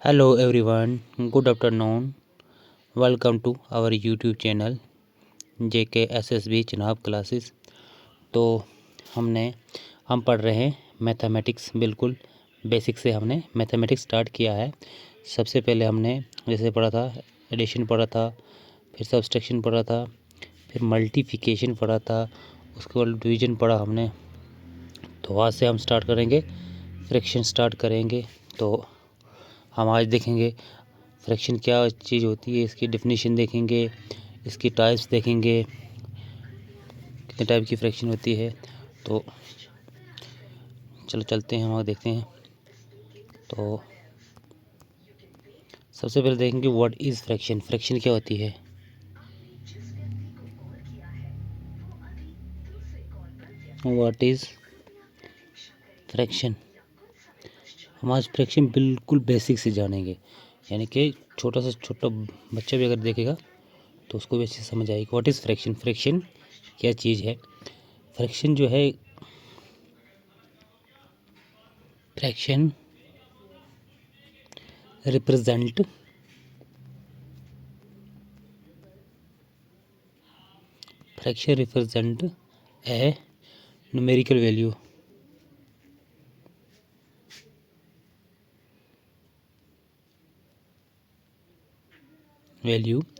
Hello everyone, good afternoon. Welcome to our YouTube channel JKSSB Chenab classes. तो हम पढ़ रहे हैं मैथमेटिक्स। बिल्कुल बेसिक से हमने मैथमेटिक्स स्टार्ट किया है। सबसे पहले हमने जैसे पढ़ा था एडिशन पढ़ा था, फिर सब्सट्रैक्शन पढ़ा था, फिर मल्टीप्लिकेशन पढ़ा था, उसके बाद डिवीजन पढ़ा हमने। तो आज से हम स्टार्ट करेंगे, फ्रैक्शन स्टार्ट करेंगे। तो हम आज देखेंगे फ्रैक्शन क्या चीज़ होती है, इसकी डेफिनेशन देखेंगे, इसकी टाइप्स देखेंगे, कितने टाइप की फ्रैक्शन होती है। तो चलो चलते हैं, हम देखते हैं। तो सबसे पहले देखेंगे व्हाट इज़ फ्रैक्शन। फ्रैक्शन क्या होती है? What is fraction. हम आज फ्रैक्शन बिल्कुल बेसिक से जानेंगे, यानी कि छोटा से छोटा बच्चा भी अगर देखेगा तो उसको भी अच्छे से समझ आएगी। व्हाट इज़ फ्रैक्शन, फ्रैक्शन क्या चीज़ है। फ्रैक्शन जो है, fraction represent a numerical value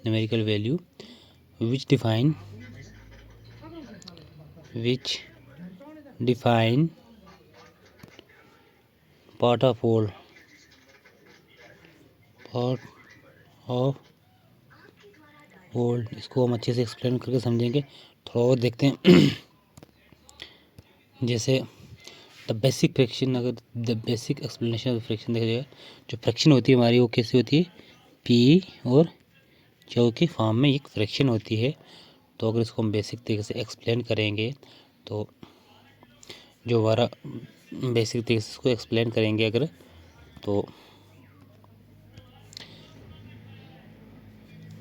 numerical value which define part of whole इसको हम अच्छे से एक्सप्लेन करके समझेंगे। थोड़ा और देखते हैं। जैसे द बेसिक फ्रैक्शन, अगर the basic explanation of fraction देखा जाएगा, जो फ्रैक्शन होती है हमारी वो कैसी होती है, पी और क्यू के फॉर्म में एक फ्रैक्शन होती है। तो अगर इसको हम बेसिक तरीके से एक्सप्लेन करेंगे तो जो हमारा बेसिक तरीके से इसको एक्सप्लेन करेंगे अगर, तो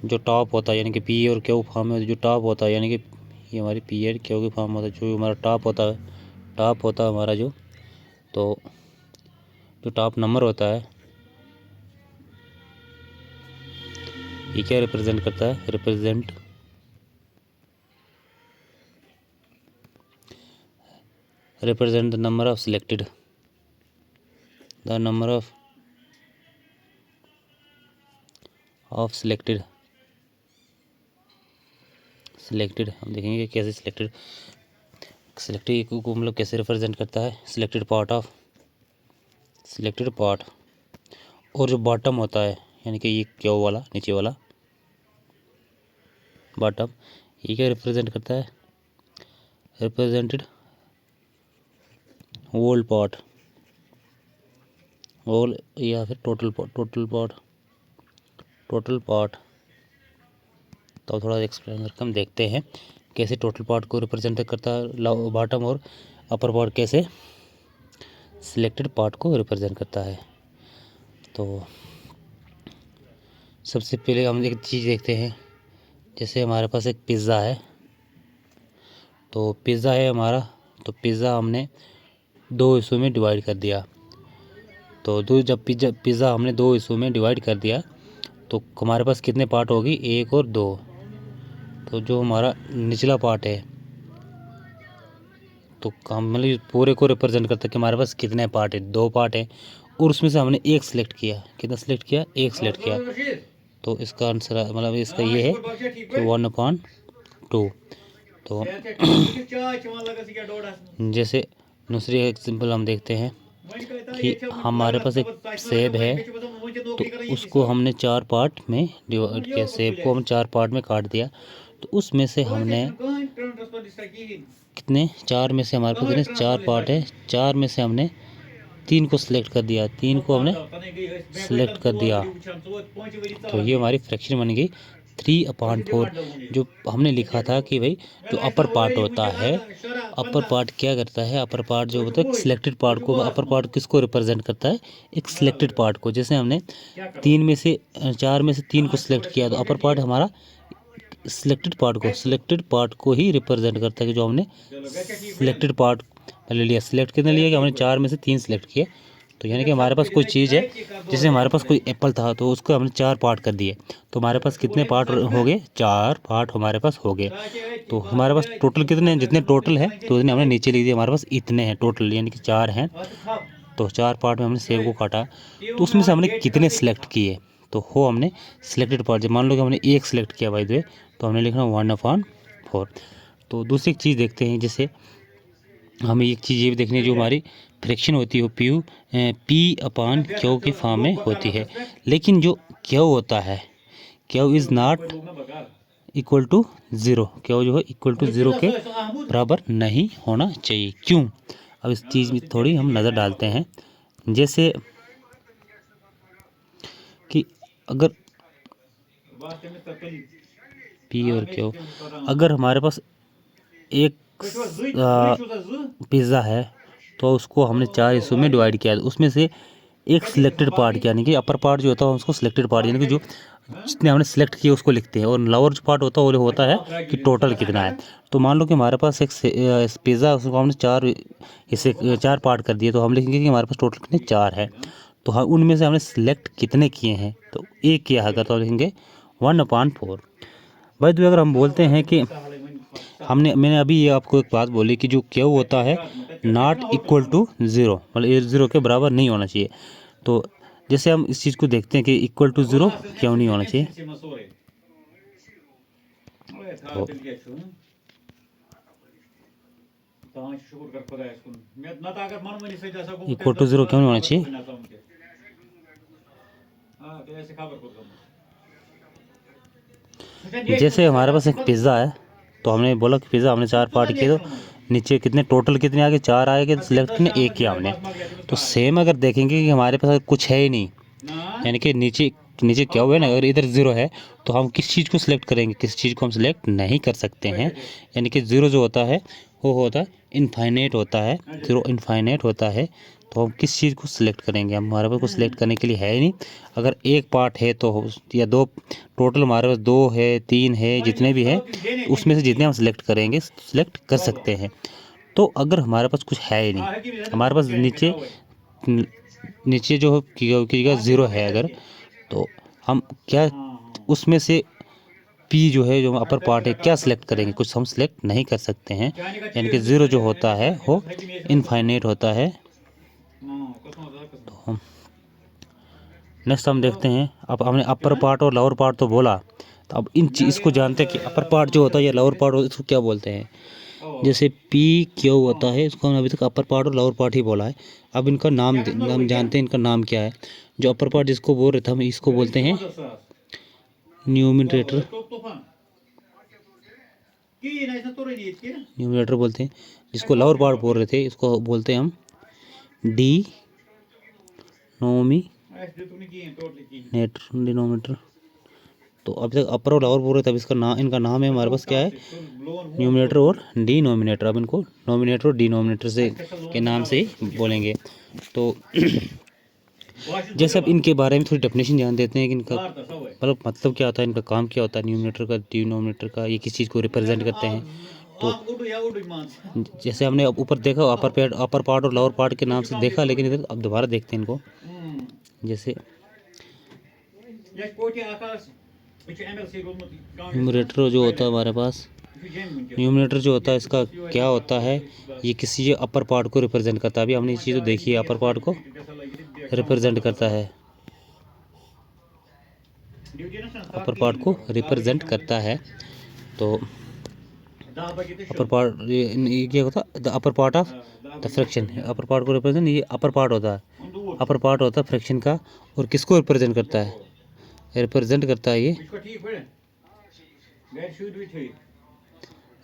जो टॉप होता है यानी कि पी और क्यू फॉर्म में जो टॉप होता है, यानी कि ये हमारी पी और क्यू की फॉर्म होता है, जो हमारा टॉप होता है हमारा जो टॉप नंबर होता है, ये क्या रिप्रेजेंट करता है, represent the number of selected, the number of selected. हम देखेंगे कैसे सिलेक्टेड को मतलब कैसे रिप्रेजेंट करता है। सिलेक्टेड पार्ट और जो बॉटम होता है, यानी कि ये क्यू वाला नीचे वाला बॉटम, ये क्या रिप्रेजेंट करता है, रिप्रेजेंटेड होल पार्ट, होल या फिर टोटल पार्ट। तो थोड़ा एक्सप्लेन करके हम देखते हैं कैसे टोटल पार्ट को रिप्रेजेंट करता है बॉटम, और अपर पार्ट कैसे सिलेक्टेड पार्ट को रिप्रेजेंट करता है। तो सबसे पहले हम एक चीज़ देखते हैं। जैसे हमारे पास एक पिज़्ज़ा है, तो पिज़्ज़ा है हमारा, तो पिज़्ज़ा हमने दो हिस्सों में डिवाइड कर दिया। तो जब पिज़्ज़ा हमने दो हिस्सों में डिवाइड कर दिया तो हमारे पास कितने पार्ट होगी, एक और दो। तो जो हमारा निचला पार्ट है, तो हम मतलब पूरे को रिप्रेजेंट करता है कि हमारे पास कितने पार्ट है, दो पार्ट है, और उसमें से हमने एक सिलेक्ट किया। कितना सिलेक्ट किया, एक सिलेक्ट किया। तो इसका आंसर मतलब इसका ये है कि 1/2। तो जैसे दूसरी एग्जाम्पल हम देखते हैं कि हमारे पास एक सेब है, तो उसको हमने चार पार्ट में डिवाइड किया। सेब को हम चार पार्ट में काट दिया, तो उसमें से हमने कितने, चार में से हमारे पास कितने, चार पार्ट है, चार में से हमने तीन को सिलेक्ट कर दिया, तीन को हमने सिलेक्ट कर दिया। तो ये हमारी फ्रैक्शन बन गई 3/4। जो हमने लिखा था कि भाई जो अपर पार्ट होता है, अपर पार्ट क्या करता है, अपर पार्ट जो होता है सिलेक्टेड पार्ट को, अपर पार्ट किसको रिप्रेजेंट करता है, एक सिलेक्टेड पार्ट को। जैसे हमने चार में से तीन को सिलेक्ट किया, तो अपर पार्ट हमारा सिलेक्टेड पार्ट को ही रिप्रेजेंट करता है कि जो हमने सिलेक्टेड पार्ट ले लिया। सिलेक्ट कितने लिया कि हमने चार में से तीन सिलेक्ट किए, तो यानी कि हमारे पास कोई चीज़ है, जैसे हमारे पास कोई एप्पल था तो उसको हमने 4 पार्ट कर दिए, तो हमारे पास कितने पार्ट हो गए? 4 पार्ट हमारे पास हो गए। तो हमारे पास टोटल कितने, जितने टोटल है तो उतने हमने नीचे लिख दिए, हमारे पास इतने हैं टोटल, यानी कि 4 हैं। तो 4 पार्ट में हमने सेब को काटा, तो उसमें से हमने कितने सिलेक्ट किए? तो हो हमने सिलेक्टेड पार्ट, जब मान लो कि हमने एक सिलेक्ट किया बाय द वे, तो हमने लिखना 1/4। तो दूसरी एक चीज़ देखते हैं, जैसे हमें एक चीज़ ये भी देखनी है, जो हमारी फ्रैक्शन होती है वो P/Q की फॉर्म में होती है, लेकिन जो Q होता है, Q is not equal to 0, Q जो है इक्वल टू 0 के बराबर नहीं होना चाहिए। क्यों? अब इस चीज़ में थोड़ी हम नज़र डालते हैं, जैसे कि अगर P और Q, अगर हमारे पास एक पिज़्ज़ा है तो उसको हमने 4 हिस्सों में डिवाइड किया, उसमें से एक सिलेक्टेड पार्ट, यानी कि अपर पार्ट जो होता है उसको सिलेक्टेड पार्ट, यानी कि जो जितने हमने सिलेक्ट किए उसको लिखते हैं, और लोअर जो पार्ट होता है वो होता है कि टोटल कितना है। तो मान लो कि हमारे पास एक पिज़्ज़ा, उसको हमने 4 हिस्से 4 पार्ट कर दिए, तो हम लिखेंगे कि हमारे पास टोटल कितने 4 है। तो हम उनमें से हमने सिलेक्ट कितने किए हैं, तो एक किया होगा तो लिखेंगे 1/4। भाई तो अगर हम बोलते हैं कि मैंने अभी ये आपको एक बात बोली कि जो Q होता है नॉट इक्वल टू 0, मतलब ये 0 के बराबर नहीं होना चाहिए। तो जैसे हम इस चीज़ को देखते हैं कि इक्वल टू 0 क्यों नहीं होना चाहिए, तो इक्वल टू 0 क्यों नहीं होना चाहिए? जैसे हमारे पास एक पिज़्ज़ा है, तो हमने बोला कि पिज़्ज़ा हमने 4 पार्ट किए, तो नीचे कितने टोटल कितने आ गए? 4 आए गए, तो सिलेक्ट कितने? एक किया हमने। तो सेम अगर देखेंगे कि हमारे पास कुछ है ही नहीं, यानी कि नीचे नीचे क्या हुआ है ना, अगर इधर 0 है तो हम किस चीज़ को सिलेक्ट करेंगे? किस चीज़ को हम सिलेक्ट नहीं कर सकते हैं, यानी कि 0 जो होता है वो होता है इनफाइनाइट होता है, 0 इनफाइनाइट होता है। तो हम किस चीज़ को सिलेक्ट करेंगे? हमारे पास कुछ सिलेक्ट करने के लिए है ही नहीं। अगर एक पार्ट है तो या 2, टोटल हमारे पास 2 है 3 है, जितने भी है उसमें से जितने हम सिलेक्ट करेंगे सिलेक्ट कर सकते हैं। तो अगर हमारे पास कुछ है ही नहीं, हमारे पास नीचे जो की 0 है अगर, तो हम क्या उसमें से P जो है, जो अपर पार्ट है, क्या सिलेक्ट करेंगे? कुछ हम सिलेक्ट नहीं कर सकते हैं, यानी कि 0 जो होता है वो इनफाइनाइट होता है। तो हम नेक्स्ट हम देखते हैं, अब हमने अपर पार्ट और लोअर पार्ट तो बोला, तो अब इन चीज़ को जानते हैं कि अपर पार्ट जो होता है या लोअर पार्ट होता है इसको क्या बोलते हैं। जैसे P/Q होता है, इसको हमने अभी तक अपर पार्ट और लोअर पार्ट ही बोला है। अब इनका नाम हम जानते हैं, इनका नाम क्या है। जो अपर पार्ट जिसको बोल रहे थे हम, इसको बोलते हैं न्यूमिनेटर, न्यूमिनेटर बोलते हैं। जिसको लोअर पार्ट बोल रहे थे इसको बोलते हैं हम डिनोमिनेटर। तो अभी तक अपर और लोअर बोल रहे थे, अब इसका नाम, इनका नाम है हमारे पास क्या है? न्यूमिनेटर और डिनोमिनेटर। अब इनको नोमिनेटर और डिनोमिनेटर से के नाम से ही बोलेंगे। तो जैसे अब इनके बारे में थोड़ी डेफिनेशन जान देते हैं कि इनका मतलब क्या होता है, इनका काम क्या होता है, न्यूमिनेटर का डिनोमिनेटर का, ये किस चीज़ को रिप्रेजेंट करते हैं। तो जैसे हमने ऊपर देखा अपर पार्ट और लोअर पार्ट के नाम से देखा, लेकिन इधर अब दोबारा देखते हैं इनको। जैसे न्यूमिनेटर जो होता है हमारे पास, न्यूमिनेटर जो होता है इसका क्या होता है, ये किसी अपर पार्ट को रिप्रेजेंट करता है। अभी हमने इस चीज़ को देखी है, अपर पार्ट को रिप्रेजेंट करता है, अपर पार्ट को रिप्रेजेंट करता है। तो अपर पार्ट ये क्या होता है? The upper part of the fraction, upper part को रिप्रेजेंट, ये अपर पार्ट होता है, अपर पार्ट होता है फ्रैक्शन का। और किसको रिप्रेजेंट करता है? रिप्रेजेंट करता है ये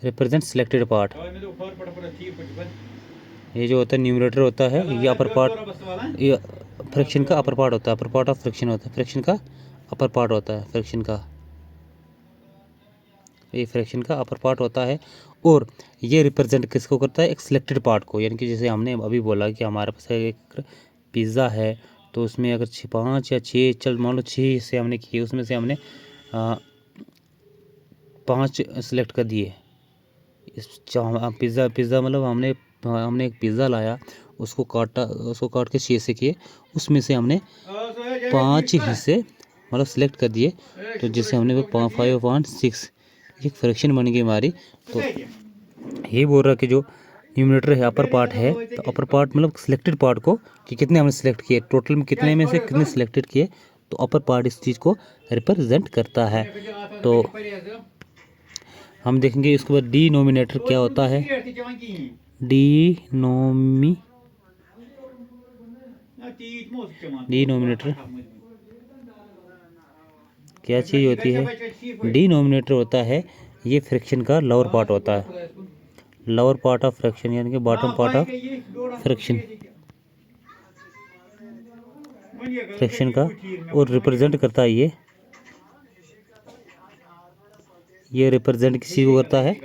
रिप्रेजेंट सिलेक्टेड पार्ट। ये जो होता है न्यूमरेटर होता है, ये अपर पार्ट, ये फ्रैक्शन का अपर पार्ट होता है, अपर पार्ट ऑफ फ्रैक्शन होता है, फ्रैक्शन का अपर पार्ट होता है, फ्रैक्शन का, ये फ्रैक्शन का अपर पार्ट होता है। और ये रिप्रेजेंट किसको करता है? एक सिलेक्टेड पार्ट को। यानी कि जैसे हमने अभी बोला कि हमारे पास एक पिज़्ज़ा है, तो उसमें अगर 5 या 6, चल मान लो 6 हिस्से हमने किए, उसमें से हमने 5 सेलेक्ट कर दिए। पिज़्ज़ा मतलब हमने एक पिज़्ज़ा लाया, उसको काट के 6 से किए, उसमें से हमने 5 हिस्से मतलब सिलेक्ट कर दिए, तो जिससे हमने 5/6 एक फ्रैक्शन बन गई हमारी। तो ये बोल रहा है कि जो न्यूमरेटर है अपर पार्ट है, तो अपर पार्ट मतलब सिलेक्टेड पार्ट को कि कितने हमने सिलेक्ट किए, टोटल में कितने में से कितने सिलेक्टेड किए, तो अपर पार्ट इस चीज़ को रिप्रेजेंट करता है। तो हम देखेंगे इसके बाद डिनोमिनेटर क्या होता है। डिनोमिनेटर क्या चीज़ होती है। डिनोमिनेटर होता है ये फ्रैक्शन का लोअर पार्ट होता है, लोअर पार्ट ऑफ फ्रैक्शन यानी कि बॉटम पार्ट ऑफ फ्रैक्शन का, और रिप्रेजेंट करता है ये रिप्रेजेंट किसी को करता है,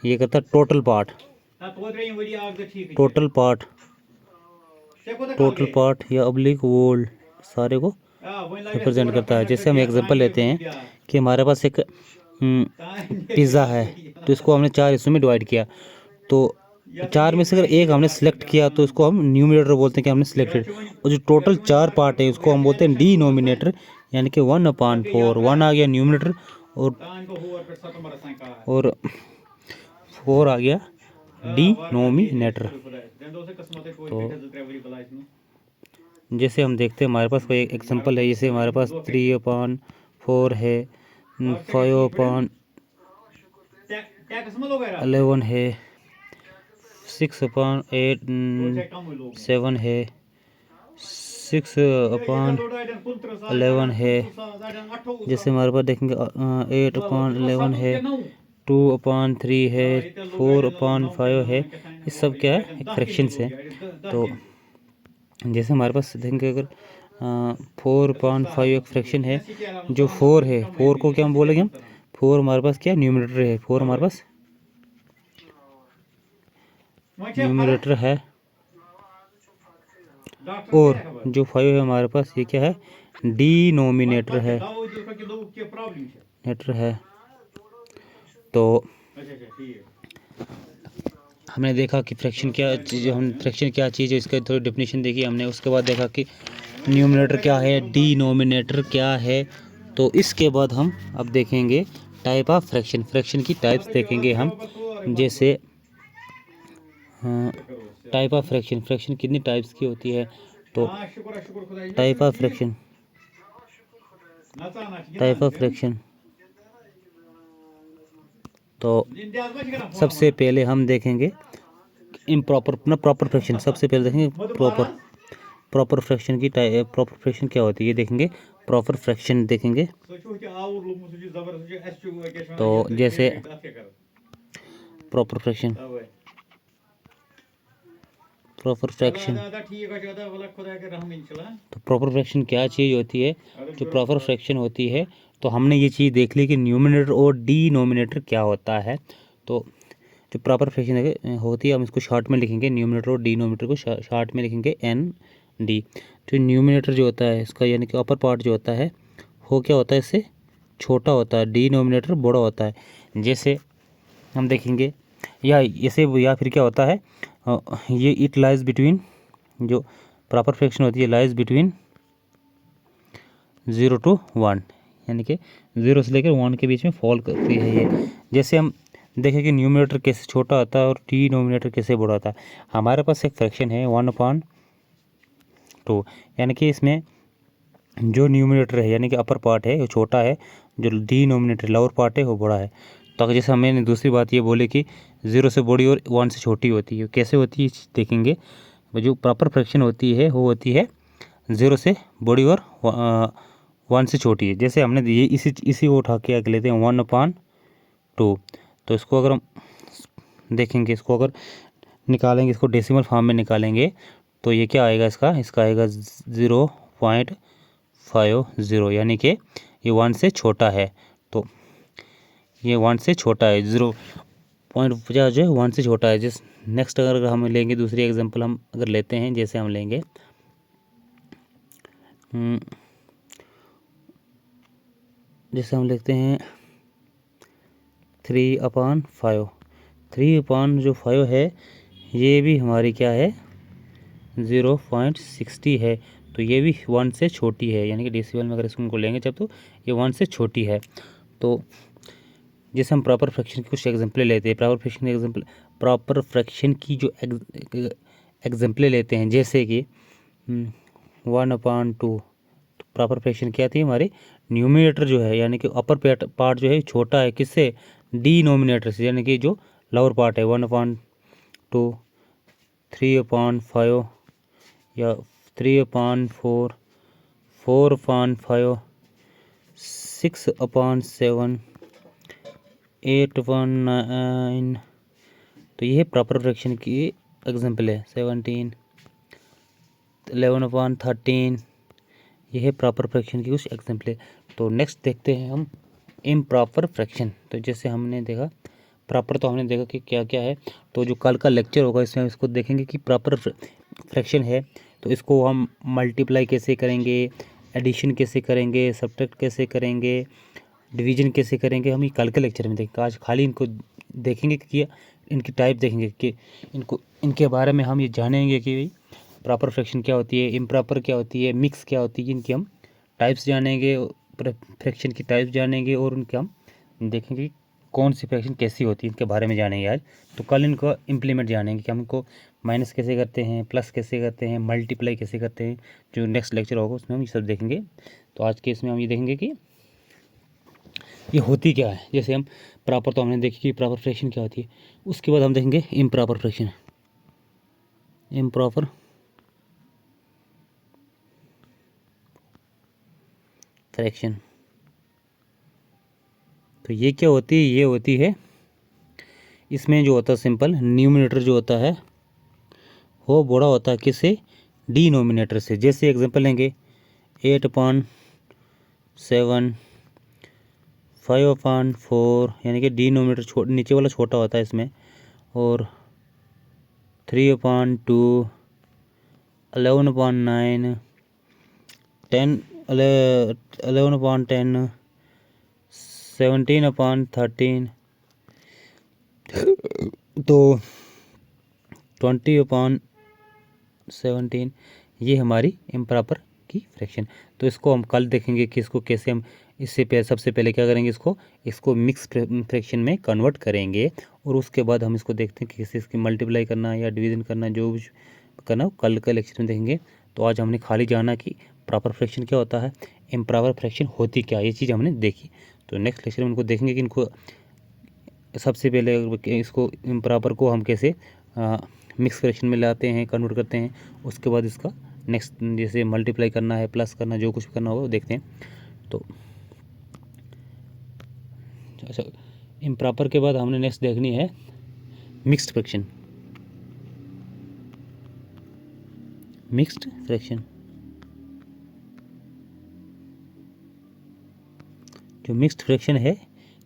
ये करता है टोटल पार्ट या ऑब्लिक वोल, सारे को रिप्रेजेंट करता है। जैसे हम एग्जांपल लेते हैं कि हमारे पास एक पिज़्ज़ा है, तो इसको हमने 4 हिस्सों में डिवाइड किया, तो 4 में से अगर एक हमने सेलेक्ट किया तो इसको हम न्यूमरेटर बोलते हैं कि हमने सिलेक्टेड, और जो टोटल 4 पार्ट है उसको हम बोलते हैं डिनोमिनेटर, यानी कि 1/4, 1 आ गया न्यूमरेटर और 4 आ गया डिनोमिनेटर। तो जैसे हम देखते हैं हमारे पास कोई एक एग्जांपल है, जैसे हमारे पास 3/4 है, 5/11 है, 6/7 है, 6/11 है। जैसे हमारे पास देखेंगे 8/11 है, 2/3 है, 4/5 है। ये सब क्या है, एक फ्रैक्शन है। तो जैसे हमारे पास देखेंगे अगर 4/5 एक फ्रैक्शन है, जो 4 है, 4 को क्या हम बोलेंगे, हम 4 हमारे पास क्या न्यूमरेटर है, 4 हमारे पास न्यूमरेटर है, और जो 5 है हमारे पास ये क्या है, डिनोमिनेटर है, तो हमने देखा कि फ्रैक्शन क्या चीज़ है, इसका थोड़ी डेफिनेशन देखी हमने। उसके बाद देखा कि न्यूमरेटर क्या है, डिनोमिनेटर क्या है। तो इसके बाद हम अब देखेंगे टाइप ऑफ फ्रैक्शन की टाइप्स देखेंगे हम। जैसे टाइप ऑफ फ्रैक्शन कितनी टाइप्स की होती है। तो टाइप ऑफ फ्रैक्शन तो सबसे पहले हम देखेंगे प्रॉपर फ्रैक्शन। सबसे पहले देखेंगे प्रॉपर फ्रैक्शन की प्रॉपर फ्रैक्शन क्या होती है, ये देखेंगे। प्रॉपर फ्रैक्शन देखेंगे तो जैसे प्रॉपर फ्रैक्शन तो प्रॉपर फ्रैक्शन क्या चीज़ होती है। जो प्रॉपर फ्रैक्शन होती है, तो हमने ये चीज़ देख ली कि न्यूमरेटर और डिनोमिनेटर क्या होता है। तो जो प्रॉपर फ्रैक्शन होती है हम इसको शॉर्ट में लिखेंगे, न्यूमरेटर और डिनोमिनेटर को शॉर्ट में लिखेंगे ND। जो न्यूमरेटर जो होता है इसका यानी कि अपर पार्ट जो होता है वो क्या होता है, इससे छोटा होता है, डिनोमिनेटर बड़ा होता है। जैसे हम देखेंगे या फिर क्या होता है, ये इट लाइज बिटवीन, जो प्रॉपर फ्रैक्शन होती है लाइज बिटवीन 0 to 1, यानी कि 0 से लेकर 1 के बीच में फॉल करती है ये। जैसे हम देखें कि न्यूमरेटर कैसे छोटा होता है और डिनोमिनेटर कैसे बड़ा होता है। हमारे पास एक फ्रैक्शन है 1/2, यानी कि इसमें जो न्यूमरेटर है यानी कि अपर पार्ट है वो छोटा है, जो डिनोमिनेटर लोअर पार्ट है वो बड़ा है। तो जैसे हमने दूसरी बात ये बोले कि 0 से बड़ी और 1 से छोटी होती है, कैसे होती है देखेंगे। जो प्रॉपर फ्रैक्शन होती है वो होती है 0 से बड़ी और 1 से छोटी है। जैसे हमने ये इसी को उठा के आगे लेते हैं 1/2। तो इसको अगर हम देखेंगे, इसको अगर निकालेंगे, इसको डेसिमल फॉर्म में निकालेंगे, तो ये क्या आएगा, इसका आएगा 0.50, यानी कि ये 1 से छोटा है। तो ये 1 से छोटा है, 0.50 जो है 1 से छोटा है। जिस नेक्स्ट अगर हम लेंगे दूसरी एग्जांपल हम अगर लेते हैं, जैसे हम लेंगे जैसे हम लिखते हैं 3/5। 3/5 है, ये भी हमारी क्या है, 0.60 है, तो ये भी 1 से छोटी है, यानी कि डेसिबल में अगर इसको लेंगे जब तो ये 1 से छोटी है। तो जैसे हम प्रॉपर फ्रैक्शन की कुछ एग्जांपल लेते हैं, प्रॉपर फ्रैक्शन की जो एग्जांपल लेते हैं, जैसे कि 1/2। प्रॉपर फ्रैक्शन क्या थी हमारी, न्यूमिनेटर जो है यानी कि अपर पार्ट जो है छोटा है किससे, डिनोमिनेटर से, यानी कि जो लोअर पार्ट है 1/2, 3/5 या 3/4, 4/5, 6/7, 8/9। तो ये प्रॉपर फ्रैक्शन की एग्जांपल है। 17, 11/13, यह है प्रॉपर फ्रैक्शन की कुछ एग्जांपल है। तो नेक्स्ट देखते हैं हम इम्प्रॉपर फ्रैक्शन। तो जैसे हमने देखा प्रॉपर, तो हमने देखा कि क्या क्या है। तो जो कल का लेक्चर होगा इसमें हम इसको देखेंगे कि प्रॉपर फ्रैक्शन है तो इसको हम मल्टीप्लाई कैसे करेंगे, एडिशन कैसे करेंगे, सब्ट्रैक्ट कैसे करेंगे, डिवीजन कैसे करेंगे, हम ये कल के लेक्चर में देखेंगे। आज खाली इनको देखेंगे कि इनकी टाइप देखेंगे कि इनके बारे में हम ये जानेंगे कि प्रॉपर फ्रैक्शन क्या होती है, इम्प्रॉपर क्या होती है, मिक्स क्या होती है, इनकी हम टाइप्स जानेंगे, फ्रैक्शन की टाइप्स जानेंगे और उनके हम देखेंगे कौन सी फ्रैक्शन कैसी होती है, इनके बारे में जानेंगे आज। तो कल इनको इम्प्लीमेंट जानेंगे कि हम इनको माइनस कैसे करते हैं, प्लस कैसे करते हैं, मल्टीप्लाई कैसे करते हैं। जो नेक्स्ट लेक्चर होगा उसमें हम ये सब देखेंगे। तो आज के इसमें हम ये देखेंगे कि ये होती क्या है। जैसे हम प्रॉपर तो हमने देखी कि प्रॉपर फ्रैक्शन क्या होती है, उसके बाद हम देखेंगे इम्प्रॉपर फ्रैक्शन। इम्प्रॉपर फ्रैक्शन तो ये क्या होती है, ये होती है, इसमें जो होता है सिंपल न्यूमिनेटर जो होता है वो बड़ा होता है किससे, डिनोमिनेटर से। जैसे एग्जांपल लेंगे 8/7, 5/4, यानी कि डिनोमिनेटर नीचे वाला छोटा होता है इसमें, और 3/2, 11/9, 11/10, 17/13, तो 20/17, ये हमारी इम्प्रॉपर की फ्रैक्शन। तो इसको हम कल देखेंगे कि इसको कैसे हम इससे पहले सबसे पहले क्या करेंगे, इसको मिक्स फ्रैक्शन में कन्वर्ट करेंगे, और उसके बाद हम इसको देखते हैं कि कैसे इसकी मल्टीप्लाई करना या डिवीजन करना, जो कुछ करना कल के लेक्चर में देखेंगे। तो आज हमने खाली जाना कि प्रॉपर फ्रैक्शन क्या होता है, इम्प्रॉपर फ्रैक्शन होती क्या, ये चीज़ हमने देखी। तो नेक्स्ट लेक्चर में इनको देखेंगे कि इनको सबसे पहले इसको इम्प्रॉपर को हम कैसे मिक्स फ्रैक्शन में लाते हैं, कन्वर्ट करते हैं। उसके बाद इसका नेक्स्ट जैसे मल्टीप्लाई करना है, प्लस करना, जो कुछ करना होगा वो देखते हैं। तो अच्छा, इम्प्रॉपर के बाद हमने नेक्स्ट देखनी है मिक्स्ड फ्रैक्शन। मिक्स्ड फ्रैक्शन जो मिक्स्ड फ्रैक्शन है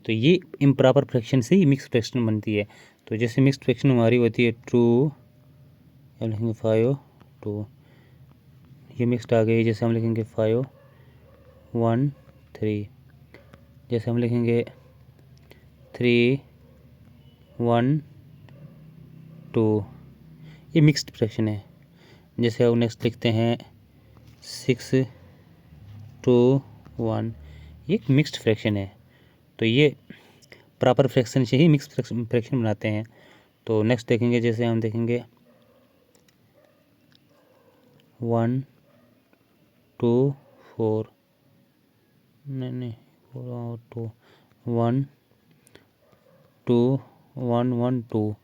तो ये इम्प्रॉपर फ्रैक्शन से ही मिक्स्ड फ्रैक्शन बनती है। तो जैसे मिक्स्ड फ्रैक्शन हमारी होती है 2, 5, 2, ये मिक्स्ड आ गई। जैसे हम लिखेंगे 5, 1, 3, जैसे हम लिखेंगे 3, 1, 2, ये मिक्स्ड फ्रैक्शन है। जैसे हम नेक्स्ट लिखते हैं 6, 2, 1, ये एक मिक्स्ड फ्रैक्शन है। तो ये प्रॉपर फ्रैक्शन से ही मिक्स्ड फ्रैक्शन बनाते हैं। तो नेक्स्ट देखेंगे, जैसे हम देखेंगे 1, 2, 4, नहीं 4 और 2, 1, 2, 1, 1, 2,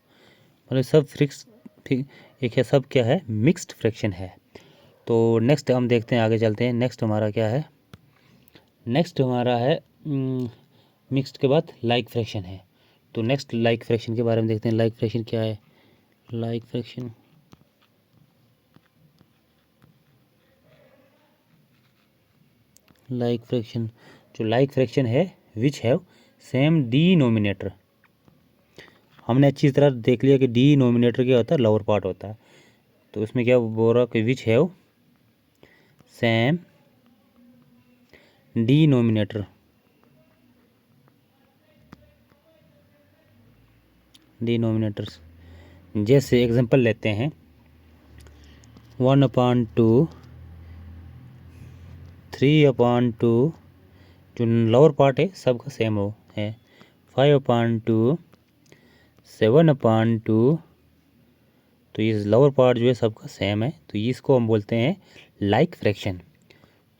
मतलब सब एक है, सब क्या है, मिक्स्ड फ्रैक्शन है। तो नेक्स्ट हम देखते हैं, आगे चलते हैं। नेक्स्ट हमारा क्या है, नेक्स्ट हमारा है मिक्स्ड के बाद लाइक फ्रैक्शन है। तो नेक्स्ट लाइक फ्रैक्शन के बारे में देखते हैं। लाइक फ्रैक्शन क्या है, लाइक फ्रैक्शन जो लाइक फ्रैक्शन है विच हैव सेम डिनोमिनेटर। हमने अच्छी तरह देख लिया कि डिनोमिनेटर क्या होता है, लोअर पार्ट होता है। तो इसमें क्या बोल रहा है कि which have same denominator, denominators. जैसे एग्जांपल लेते हैं 1/2, 3/2, जो लोअर पार्ट है सबका सेम हो है, 5/2, 7/2, तो ये लोअर पार्ट जो है सबका सेम है, तो इसको हम बोलते हैं लाइक फ्रैक्शन।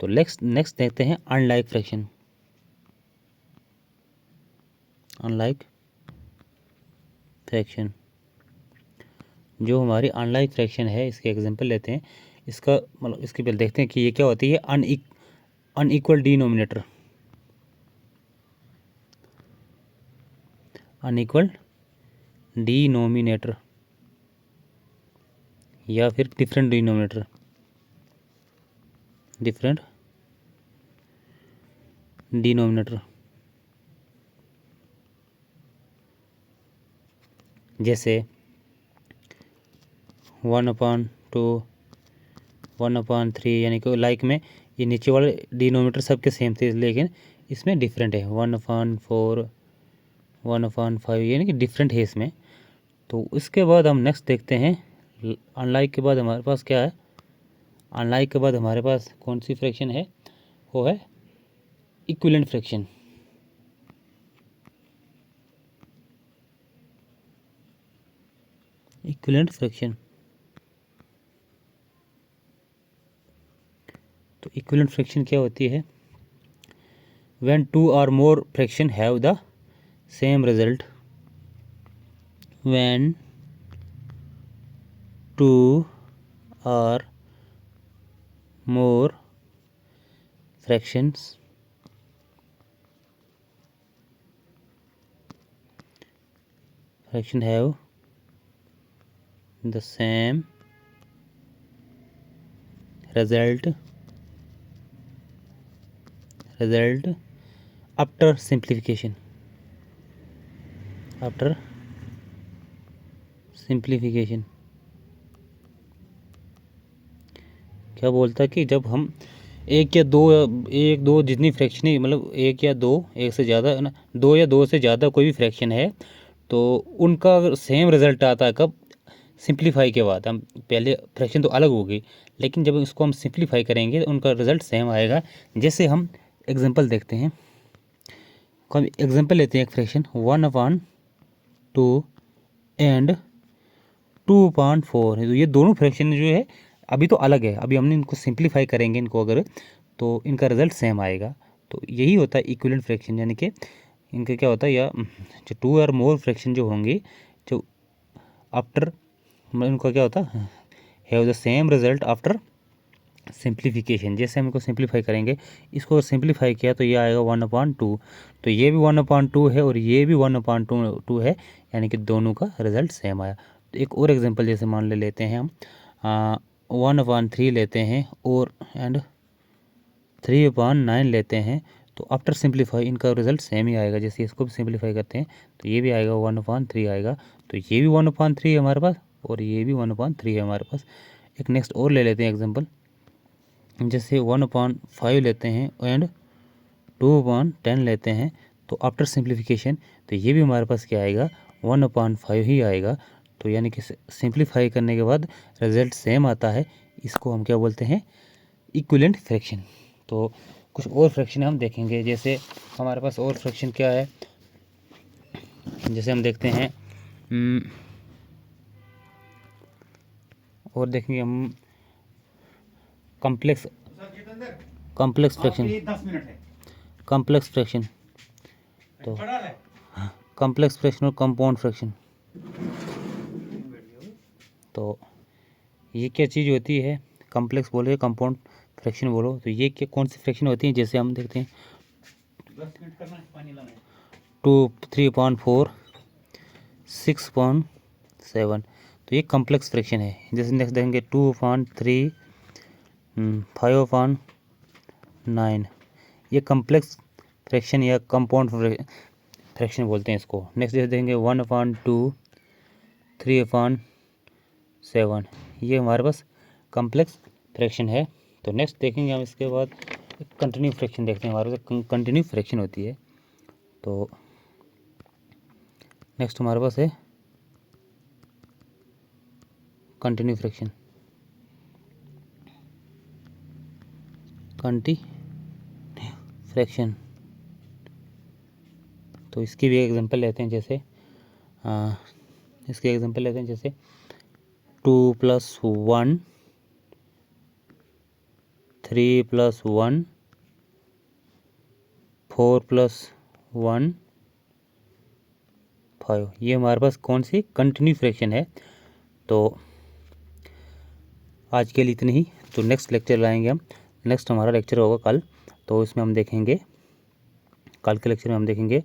तो नेक्स्ट देखते हैं अनलाइक फ्रैक्शन। अनलाइक फ्रैक्शन, जो हमारी अनलाइक फ्रैक्शन है, इसके एग्जांपल लेते हैं। इसका मतलब इसके पहले देखते हैं कि ये क्या होती है। अनइक्वल डिनोमिनेटर, अनइक्वल डिनोमिनेटर या फिर डिफरेंट डिनोमिनेटर, डिफरेंट डिनोमिनेटर। जैसे 1/2, 1/3, यानी कि लाइक में ये नीचे वाले डिनोमिनेटर सबके सेम थे, लेकिन इसमें डिफरेंट है। 1/4, 1/5, यानी कि डिफरेंट है इसमें। तो इसके बाद हम नेक्स्ट देखते हैं अनलाइक के बाद हमारे पास क्या है। अनलाइक के बाद हमारे पास कौन सी फ्रैक्शन है, वो है इक्विवेलेंट फ्रैक्शन। इक्विवेलेंट फ्रैक्शन, तो इक्विवेलेंट फ्रैक्शन क्या होती है। When 2 or more fraction have the same result, when 2 or more fractions have the same result after simplification, क्या बोलता है कि जब हम एक या दो जितनी फ्रैक्शन, मतलब एक या दो, एक से ज़्यादा ना, दो या दो से ज़्यादा कोई भी फ्रैक्शन है, तो उनका अगर सेम रिजल्ट आता है कब, सिंप्लीफाई के बाद। हम पहले फ्रैक्शन तो अलग होगी, लेकिन जब इसको हम सिंप्लीफाई करेंगे तो उनका रिजल्ट सेम आएगा। जैसे हम एग्जांपल देखते हैं, हम एग्जांपल लेते हैं एक फ्रैक्शन 1/2 एंड 2/4 है। तो ये दोनों फ्रैक्शन जो है अभी तो अलग है, अभी हमने इनको सिंप्लीफाई करेंगे इनको अगर, तो इनका रिजल्ट सेम आएगा। तो यही होता है इक्विवेलेंट फ्रैक्शन, यानी कि इनका क्या होता है, या जो 2 और मोर फ्रैक्शन जो होंगे, जो आफ्टर, इनका क्या होता है, have the same result after simplification. जैसे हम इसको सिंप्लीफाई करेंगे, इसको सिंप्लीफाई किया तो ये आएगा 1/2, तो ये भी 1/2 है और ये भी 1/2 है, यानी कि दोनों का रिजल्ट सेम आया। तो एक और एग्जांपल जैसे मान लेते हैं हम 1/3 लेते हैं और एंड 3/9 लेते हैं, तो आफ्टर सिंप्लीफाई इनका रिजल्ट सेम ही आएगा। जैसे इसको भी सिंप्लीफाई करते हैं तो ये भी आएगा 1/3 आएगा, तो ये भी 1/3 है हमारे पास और ये भी 1/3 है हमारे पास। एक नेक्स्ट और ले लेते हैं एग्जांपल, जैसे 1/5 लेते हैं एंड 2/10 लेते हैं, तो आफ्टर सिंप्लीफिकेशन तो ये भी हमारे पास क्या आएगा, 1/5 ही आएगा। तो यानी कि सिंप्लीफाई करने के बाद रिजल्ट सेम आता है, इसको हम क्या बोलते हैं, इक्विवेलेंट फ्रैक्शन। तो कुछ और फ्रैक्शन हम देखेंगे, जैसे हमारे पास और फ्रैक्शन क्या है, जैसे हम देखते हैं और देखेंगे हम कॉम्प्लेक्स फ्रैक्शन, कॉम्प्लेक्स फ्रैक्शन, तो कॉम्प्लेक्स फ्रैक्शन और कंपाउंड फ्रैक्शन। तो ये क्या चीज़ होती है, कॉम्प्लेक्स बोलो या कंपाउंड फ्रैक्शन बोलो, तो ये क्या कौन सी फ्रैक्शन होती है। जैसे हम देखते हैं 2, 3/4, 6/7, तो ये कॉम्प्लेक्स फ्रैक्शन है। जैसे नेक्स्ट देखेंगे 2/3, 5/9, ये कॉम्प्लेक्स फ्रैक्शन या कंपाउंड फ्रैक्शन बोलते हैं इसको। नेक्स्ट जैसे देखेंगे 1/2, 3/7, ये हमारे पास कॉम्प्लेक्स फ्रैक्शन है। तो नेक्स्ट देखेंगे हम इसके बाद कंटिन्यू फ्रैक्शन देखते हैं, हमारे पास कंटिन्यू फ्रैक्शन होती है। तो नेक्स्ट हमारे पास है कंटिन्यू फ्रैक्शन। Continue fraction. तो इसकी भी एग्जांपल लेते हैं, जैसे इसके एग्जांपल लेते हैं, जैसे 2 + 1, 3 + 1, 4 + 1, 5। ये हमारे पास कौन सी कंटिन्यू फ्रैक्शन है। तो आज के लिए इतनी ही। तो नेक्स्ट लेक्चर लाएंगे हम। नेक्स्ट हमारा लेक्चर होगा कल। तो इसमें हम देखेंगे, कल के लेक्चर में हम देखेंगे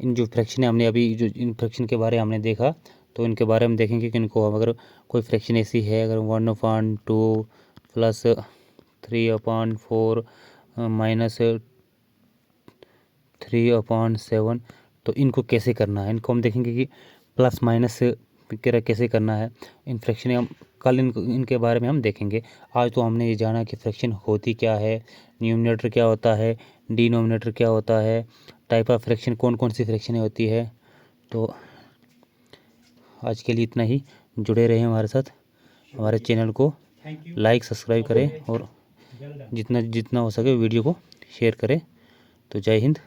इन जो फ्रैक्शन है, हमने अभी जो इन फ्रैक्शन के बारे में हमने देखा, तो इनके बारे में देखेंगे कि इनको अगर कोई फ्रैक्शन ऐसी है, अगर 1/2 + 3/4 -3/7, तो इनको कैसे करना है। इनको हम देखेंगे कि प्लस माइनस वगैरह कैसे करना है। इन फ्रैक्शन हम कल इनके बारे में हम देखेंगे। आज तो हमने ये जाना कि फ्रैक्शन होती क्या है, न्यूमरेटर क्या होता है, डिनोमिनेटर क्या होता है, टाइप ऑफ फ्रैक्शन कौन कौन सी फ्रैक्शन होती है। तो आज के लिए इतना ही। जुड़े रहें हमारे साथ। हमारे चैनल को लाइक सब्सक्राइब करें और जितना जितना हो सके वीडियो को शेयर करें। तो जय हिंद।